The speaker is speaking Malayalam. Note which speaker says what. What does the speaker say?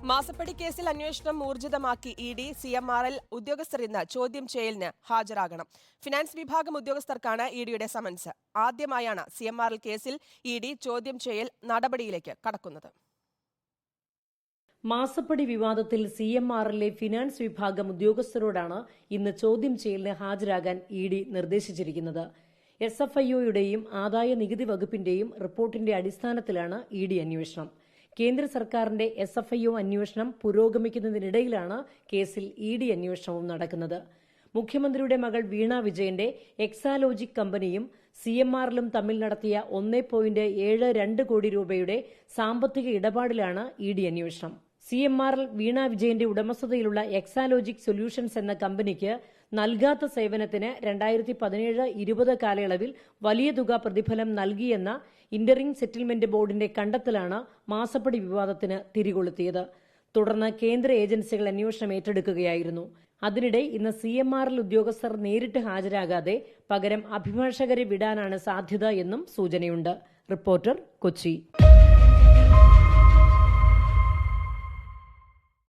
Speaker 1: മാസപ്പടി കേസിൽ അന്വേഷണം ഊർജിതമാക്കി ഇഡി. CMRL ഉദ്യോഗസ്ഥർ ഇന്ന് ചോദ്യം ചെയ്യലിന് ഹാജരാകണം. ഫിനാൻസ് വിഭാഗം ഉദ്യോഗസ്ഥർക്കാണ് ഇഡിയുടെ സമൻസ്. ആദ്യമായാണ് CMRL കേസിൽ ഇഡി ചോദ്യം ചെയ്യൽ നടപടിയിലേക്ക് കടക്കുന്നത്.
Speaker 2: മാസപ്പടി വിവാദത്തിൽ CMRLലെ ഫിനാൻസ് വിഭാഗം ഉദ്യോഗസ്ഥരോടാണ് ഇന്ന് ചോദ്യം ചെയ്യലിന് ഹാജരാകാൻ ഇഡി നിർദ്ദേശിച്ചിരിക്കുന്നത്. SFIOയുടെയും ആദായ നികുതി വകുപ്പിന്റെയും റിപ്പോർട്ടിന്റെ അടിസ്ഥാനത്തിലാണ് ഇഡി അന്വേഷണം. കേന്ദ്ര സർക്കാരിന്റെ SFIO അന്വേഷണം പുരോഗമിക്കുന്നതിനിടയിലാണ് കേസിൽ ഇഡി അന്വേഷണവും നടക്കുന്നത്. മുഖ്യമന്ത്രിയുടെ മകൾ വീണ വിജയന്റെ എക്സാലോജിക് കമ്പനിയും CMRLും തമ്മിൽ നടത്തിയ 1.72 കോടി രൂപയുടെ സാമ്പത്തിക ഇടപാടിലാണ് ഇഡി അന്വേഷണം. CMRL വീണ വിജയന്റെ ഉടമസ്ഥതയിലുള്ള എക്സാലോജിക് സൊല്യൂഷൻസ് എന്ന കമ്പനിക്ക് നൽകാത്ത സേവനത്തിന് 2017-20 കാലയളവിൽ വലിയ തുക പ്രതിഫലം നൽകിയെന്ന ഇന്ററിംഗ് സെറ്റിൽമെന്റ് ബോർഡിന്റെ കണ്ടെത്തലാണ് മാസപ്പടി വിവാദത്തിന് തിരികൊളുത്തിയത്. തുടർന്ന് കേന്ദ്ര ഏജൻസികൾ അന്വേഷണം ഏറ്റെടുക്കുകയായിരുന്നു. അതിനിടെ ഇന്ന് CMRL ഉദ്യോഗസ്ഥർ നേരിട്ട് ഹാജരാകാതെ പകരം അഭിഭാഷകരെ വിടാനാണ് സാധ്യത എന്നും സൂചനയുണ്ട്. റിപ്പോർട്ടർ, കൊച്ചി.